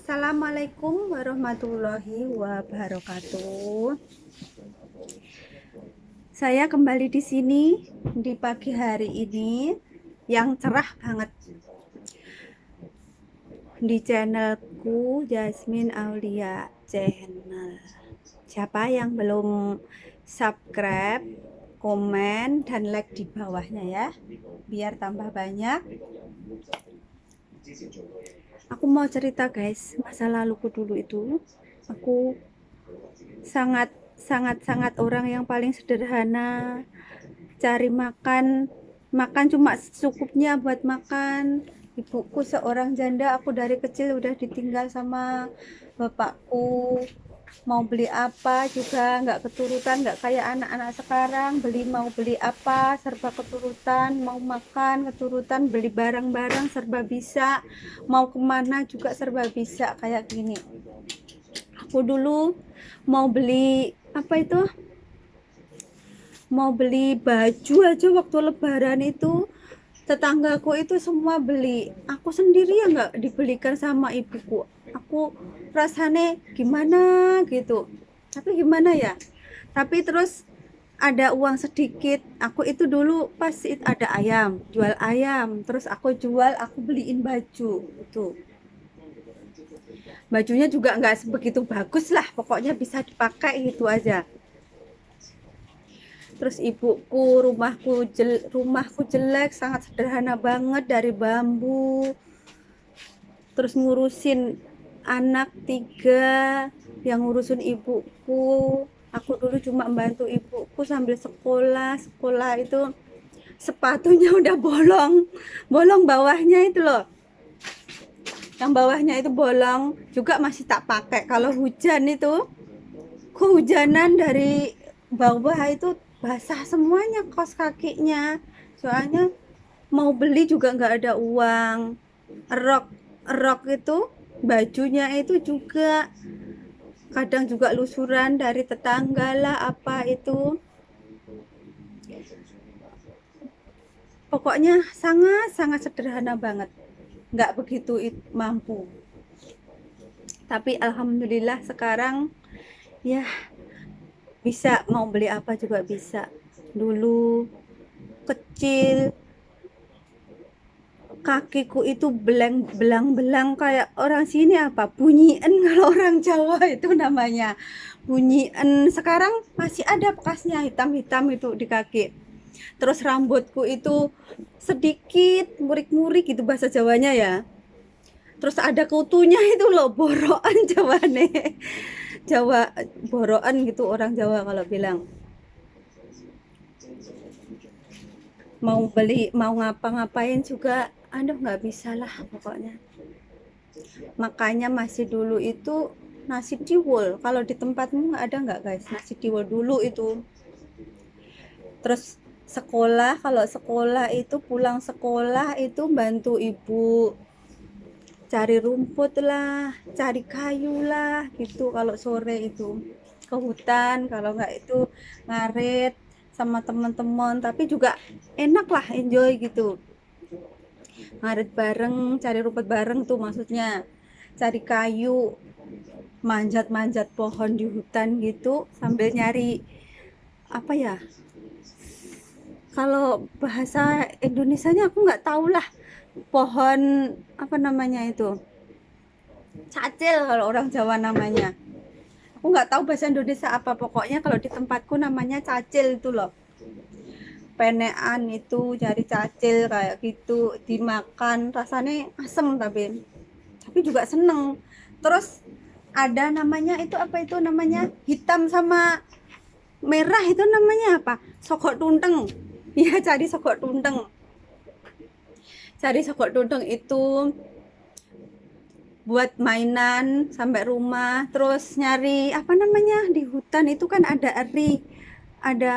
Assalamualaikum warahmatullahi wabarakatuh. Saya kembali di sini di pagi hari ini yang cerah banget di channelku Jasmine Aulia Channel. Siapa yang belum subscribe, komen, dan like di bawahnya ya, biar tambah banyak. Aku mau cerita guys, masa laluku dulu itu aku sangat orang yang paling sederhana, cari makan cuma secukupnya buat makan. Ibuku seorang janda, aku dari kecil udah ditinggal sama bapakku. Mau beli apa juga nggak keturutan, nggak kayak anak-anak sekarang mau beli apa serba keturutan, mau makan keturutan, beli barang-barang serba bisa, mau kemana juga serba bisa kayak gini. Aku dulu mau beli apa itu, mau beli baju aja waktu lebaran itu tetanggaku itu semua beli, aku sendiri ya nggak dibelikan sama ibuku. Aku rasanya gimana gitu, tapi gimana ya, tapi terus ada uang sedikit. Aku itu dulu pas ada ayam, jual ayam, terus aku jual, aku beliin baju itu. Bajunya juga nggak sebegitu bagus lah, pokoknya bisa dipakai gitu aja. Terus ibuku, rumahku jelek, sangat sederhana banget, dari bambu. Terus ngurusin anak 3, yang ngurusin ibuku. Aku dulu cuma membantu ibuku sambil sekolah itu sepatunya udah bolong bawahnya itu loh, yang bawahnya itu bolong juga masih tak pakai. Kalau hujan itu kehujanan dari bawah itu basah semuanya kaos kakinya, soalnya mau beli juga nggak ada uang. Rok itu, bajunya itu juga kadang juga lusuran dari tetangga lah apa itu. Pokoknya sangat sederhana banget, nggak begitu mampu. Tapi alhamdulillah sekarang ya bisa, mau beli apa juga bisa. Dulu kecil kakiku itu belang kayak orang sini apa, bunyian kalau orang Jawa itu namanya bunyian. Sekarang masih ada bekasnya, hitam-hitam itu di kaki. Terus rambutku itu sedikit murik-murik gitu bahasa Jawanya ya. Terus ada kutunya itu loh, borokan Jawane. Jawa borokan gitu orang Jawa kalau bilang. Mau beli, mau ngapa-ngapain juga aduh nggak bisa lah pokoknya. Makanya masih dulu itu nasi tiwul, kalau di tempatmu ada nggak guys nasi tiwul dulu itu? Terus sekolah, kalau sekolah itu pulang sekolah itu bantu ibu cari rumput lah, cari kayu lah gitu. Kalau sore itu ke hutan, kalau nggak itu ngarit sama teman-teman, tapi juga enak lah, enjoy gitu. Ngarit bareng, cari rumput bareng tuh maksudnya, cari kayu, manjat-manjat pohon di hutan gitu sambil nyari apa ya, kalau bahasa Indonesianya aku nggak tahu lah, pohon apa namanya itu, cacil kalau orang Jawa namanya. Aku nggak tahu bahasa Indonesia apa, pokoknya kalau di tempatku namanya cacil itu loh. Penean itu cari cacil kayak gitu, dimakan rasanya asem tapi juga seneng. Terus ada namanya itu apa, itu namanya hitam sama merah itu namanya apa, sokok tunteng. Iya, cari sokok tunteng itu buat mainan sampai rumah. Terus nyari apa namanya, di hutan itu kan ada eri, ada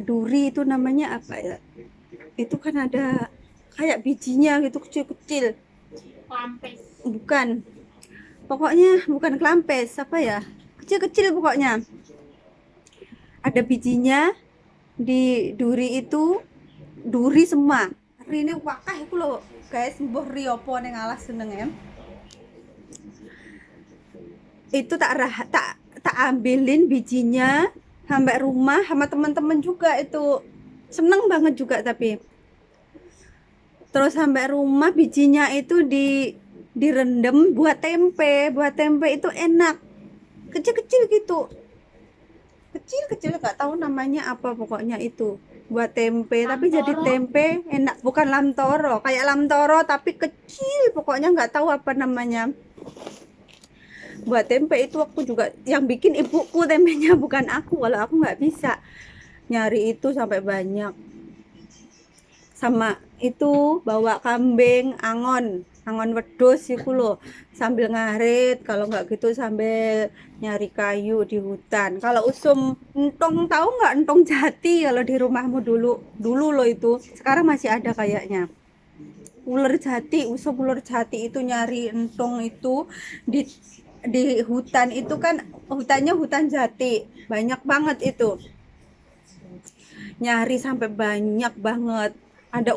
duri itu namanya apa ya, itu kan ada kayak bijinya gitu, kecil-kecil. Klampes. Bukan, pokoknya bukan klampes, apa ya, kecil-kecil pokoknya. Ada bijinya di duri itu, duri semua. Ri ini wakah itu loh guys, mbah ri apa ning alas seneng ya. itu tak ambilin bijinya sampai rumah sama teman-teman juga, itu seneng banget juga. Tapi terus sampai rumah bijinya itu direndam buat tempe itu enak, kecil-kecil gitu, kecil-kecil nggak tahu namanya apa, pokoknya itu buat tempe. Tapi jadi tempe enak, bukan lamtoro, kayak lamtoro tapi kecil, pokoknya nggak tahu apa namanya. Buat tempe itu aku juga yang bikin ibuku tempenya, bukan aku, kalau aku nggak bisa nyari itu sampai banyak. Sama itu bawa kambing angon wedhus iku lho, sambil ngarit, kalau nggak gitu sambil nyari kayu di hutan. Kalau usum entong, tahu nggak entong jati kalau di rumahmu dulu dulu loh, itu sekarang masih ada kayaknya. Ular jati, usum ular jati itu nyari entong itu di hutan itu kan, hutannya hutan jati, banyak banget itu, nyari sampai banyak banget. Ada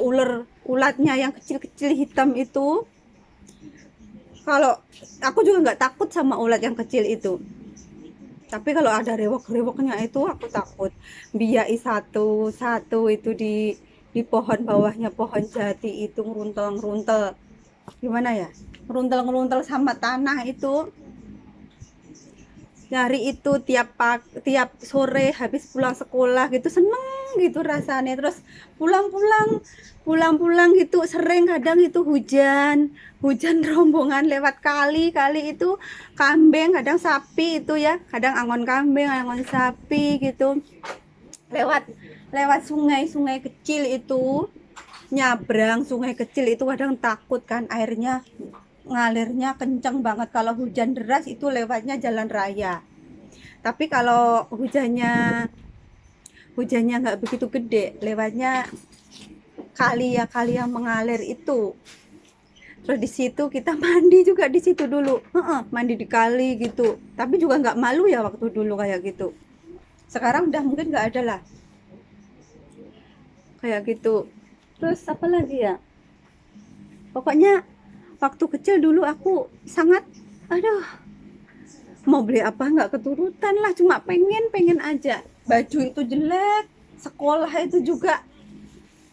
ulatnya yang kecil-kecil hitam itu. Kalau aku juga nggak takut sama ulat yang kecil itu, tapi kalau ada rewok-rewoknya itu aku takut. Biai satu itu di pohon bawahnya pohon jati itu ngeruntel-ngeruntel, gimana ya, ngeruntel-ngeruntel sama tanah itu. Nyari itu tiap sore habis pulang sekolah gitu, seneng gitu rasanya. Terus pulang-pulang gitu, sering kadang itu hujan rombongan lewat kali itu, kambing kadang sapi itu ya, kadang angon kambing angon sapi gitu, lewat sungai kecil itu, nyabrang sungai kecil itu kadang takut kan, airnya ngalirnya kenceng banget. Kalau hujan deras itu lewatnya jalan raya, tapi kalau hujannya nggak begitu gede, lewatnya kali yang mengalir itu. Terus di situ kita mandi juga di situ dulu, mandi di kali gitu. Tapi juga nggak malu ya waktu dulu kayak gitu. Sekarang udah mungkin nggak ada lah kayak gitu. Terus apa lagi ya, pokoknya waktu kecil dulu aku sangat, aduh, mau beli apa nggak keturutan lah, cuma pengen aja. Baju itu jelek, sekolah itu juga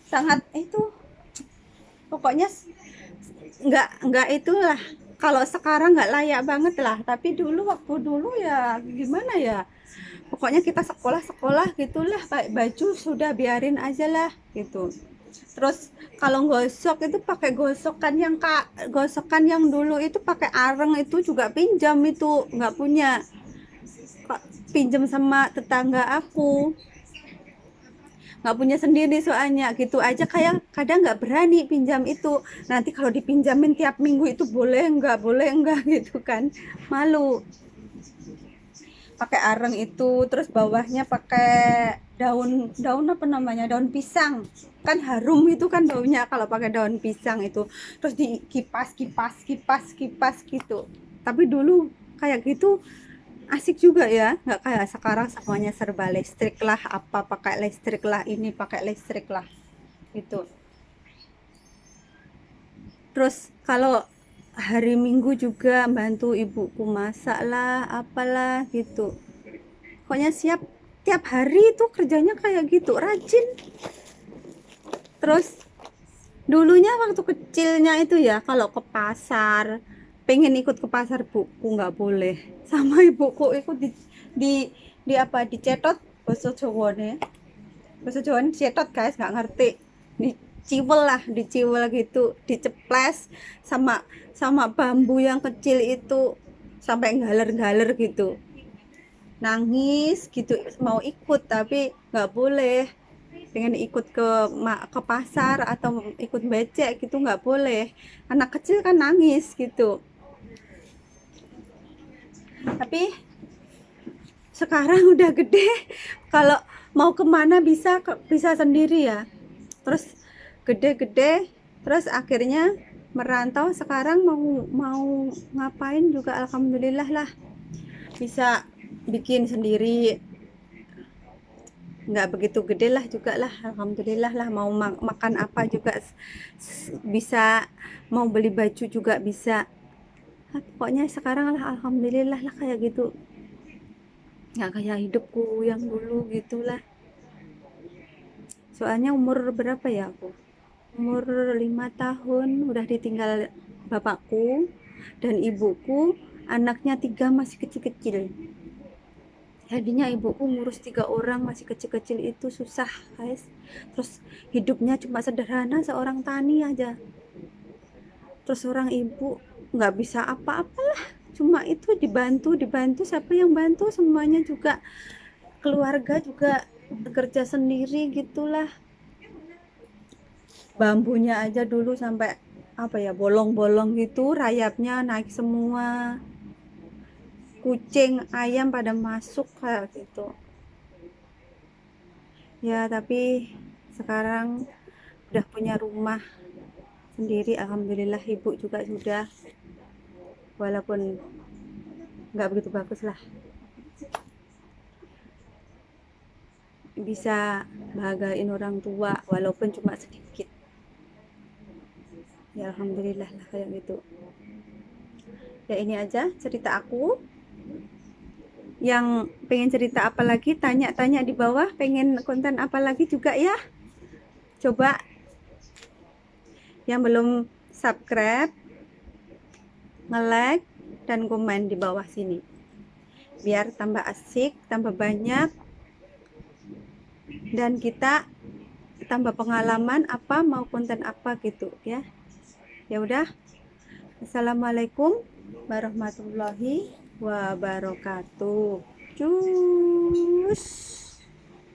sangat itu, pokoknya nggak itulah. Kalau sekarang nggak layak banget lah, tapi dulu waktu dulu ya gimana ya, pokoknya kita sekolah gitulah, baju sudah biarin aja lah gitu. Terus kalau gosok itu pakai gosokan yang dulu itu pakai areng, itu juga pinjam, itu nggak punya, pinjam sama tetangga aku, nggak punya sendiri soalnya gitu aja. Kayak kadang nggak berani pinjam itu, nanti kalau dipinjamin tiap minggu itu boleh enggak gitu kan, malu. Pakai areng itu, terus bawahnya pakai daun apa namanya, daun pisang, kan harum itu kan baunya kalau pakai daun pisang itu. Terus kipas gitu. Tapi dulu kayak gitu asik juga ya, nggak kayak sekarang semuanya serba listrik lah, apa pakai listrik lah, ini pakai listrik lah itu. Terus kalau hari Minggu juga bantu ibuku masak lah, apalah gitu. Pokoknya siap tiap hari itu kerjanya kayak gitu, rajin. Terus dulunya waktu kecilnya itu ya, kalau ke pasar, pengen ikut ke pasar buku nggak boleh, sama ibuku ikut di, di apa, dicetot, bahasa Jawa dicetot guys, nggak ngerti, diciwel gitu, diceples sama bambu yang kecil itu sampai galer gitu, nangis gitu mau ikut tapi nggak boleh. Pengen ikut ke pasar atau ikut becek gitu nggak boleh, anak kecil kan nangis gitu. Tapi sekarang udah gede, kalau mau kemana bisa sendiri ya. Terus gede-gede, terus akhirnya merantau, sekarang mau ngapain juga alhamdulillah lah, bisa bikin sendiri, nggak begitu gede lah juga lah, alhamdulillah lah. Mau makan apa juga bisa, mau beli baju juga bisa, Pokoknya sekarang lah alhamdulillah lah kayak gitu, nggak kayak hidupku yang dulu gitulah. Soalnya umur berapa ya aku, umur 5 tahun udah ditinggal bapakku dan ibuku, anaknya 3 masih kecil-kecil. Jadinya ibuku ngurus 3 orang masih kecil-kecil itu susah guys. Terus hidupnya cuma sederhana, seorang tani aja. Terus orang ibu nggak bisa apa-apalah, cuma itu dibantu dibantu, siapa yang bantu, semuanya juga keluarga juga bekerja sendiri gitulah. Bambunya aja dulu sampai apa ya, bolong-bolong gitu, rayapnya naik semua, kucing ayam pada masuk kayak gitu ya. Tapi sekarang udah punya rumah sendiri alhamdulillah, ibu juga sudah, walaupun nggak begitu bagus lah, bisa bahagiain orang tua walaupun cuma sedikit ya, alhamdulillah lah kayak gitu ya. Ini aja cerita aku. Yang pengen cerita apa lagi, tanya-tanya di bawah, pengen konten apa lagi juga ya. Coba yang belum subscribe, nge-like dan komen di bawah sini biar tambah asik, tambah banyak, dan kita tambah pengalaman apa mau konten apa gitu ya. Ya udah, assalamualaikum warahmatullahi wabarakatuh. Cus.